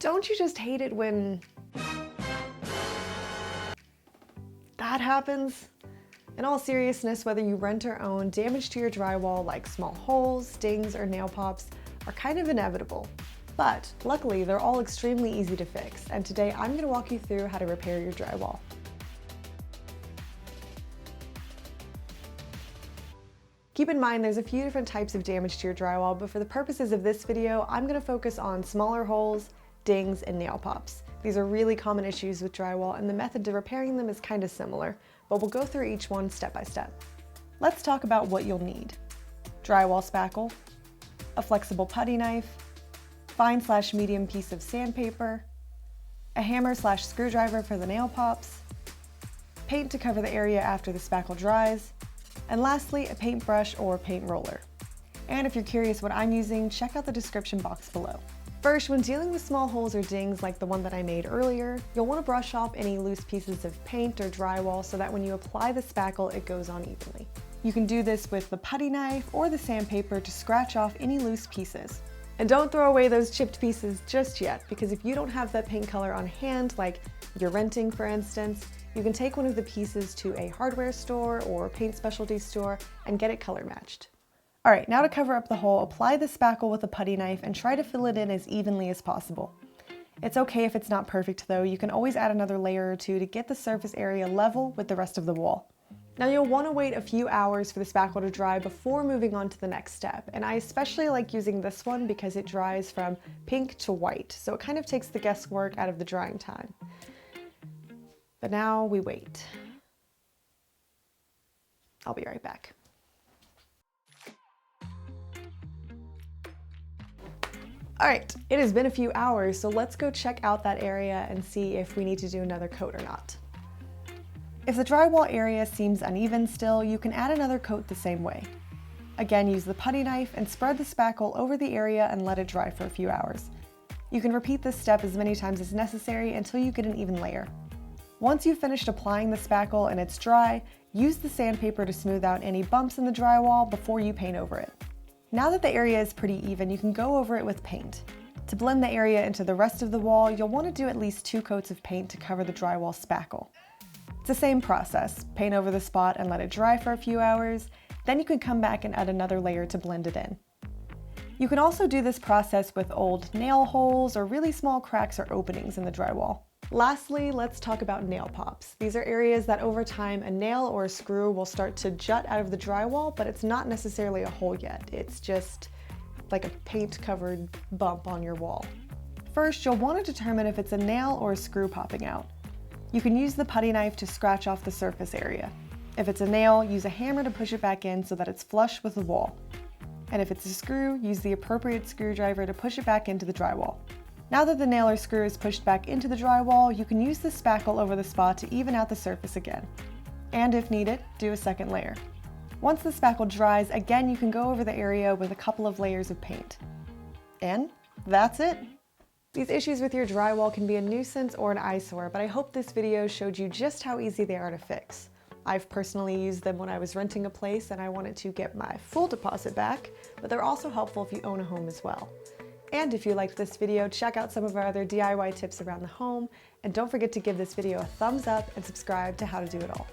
Don't you just hate it when that happens? In all seriousness, whether you rent or own, damage to your drywall like small holes, dings, or nail pops are kind of inevitable. But luckily, they're all extremely easy to fix, and today I'm going to walk you through how to repair your drywall. Keep in mind there's a few different types of damage to your drywall, but for the purposes of this video, I'm going to focus on smaller holes, dings, and nail pops. These are really common issues with drywall, and the method to repairing them is kind of similar, but we'll go through each one step by step. Let's talk about what you'll need. Drywall spackle, a flexible putty knife, fine/medium piece of sandpaper, a hammer/screwdriver for the nail pops, paint to cover the area after the spackle dries, and lastly, a paintbrush or paint roller. And if you're curious what I'm using, check out the description box below. First, when dealing with small holes or dings like the one that I made earlier, you'll want to brush off any loose pieces of paint or drywall so that when you apply the spackle, it goes on evenly. You can do this with the putty knife or the sandpaper to scratch off any loose pieces. And don't throw away those chipped pieces just yet, because if you don't have that paint color on hand, like you're renting for instance, you can take one of the pieces to a hardware store or paint specialty store and get it color matched. All right, now to cover up the hole, apply the spackle with a putty knife and try to fill it in as evenly as possible. It's okay if it's not perfect though, you can always add another layer or two to get the surface area level with the rest of the wall. Now you'll want to wait a few hours for the spackle to dry before moving on to the next step, and I especially like using this one because it dries from pink to white, so it kind of takes the guesswork out of the drying time. But now we wait. I'll be right back. All right, it has been a few hours, so let's go check out that area and see if we need to do another coat or not. If the drywall area seems uneven still, you can add another coat the same way. Again, use the putty knife and spread the spackle over the area and let it dry for a few hours. You can repeat this step as many times as necessary until you get an even layer. Once you've finished applying the spackle and it's dry, use the sandpaper to smooth out any bumps in the drywall before you paint over it. Now that the area is pretty even, you can go over it with paint. To blend the area into the rest of the wall, you'll want to do at least 2 coats of paint to cover the drywall spackle. It's the same process. Paint over the spot and let it dry for a few hours, then you can come back and add another layer to blend it in. You can also do this process with old nail holes or really small cracks or openings in the drywall. Lastly, let's talk about nail pops. These are areas that over time a nail or a screw will start to jut out of the drywall, but it's not necessarily a hole yet. It's just like a paint-covered bump on your wall. First, you'll want to determine if it's a nail or a screw popping out. You can use the putty knife to scratch off the surface area. If it's a nail, use a hammer to push it back in so that it's flush with the wall. And if it's a screw, use the appropriate screwdriver to push it back into the drywall. Now that the nail or screw is pushed back into the drywall, you can use the spackle over the spot to even out the surface again. And if needed, do a second layer. Once the spackle dries, again you can go over the area with a couple of layers of paint. And that's it! These issues with your drywall can be a nuisance or an eyesore, but I hope this video showed you just how easy they are to fix. I've personally used them when I was renting a place and I wanted to get my full deposit back, but they're also helpful if you own a home as well. And if you liked this video, check out some of our other DIY tips around the home, and don't forget to give this video a thumbs up and subscribe to How to Do It All.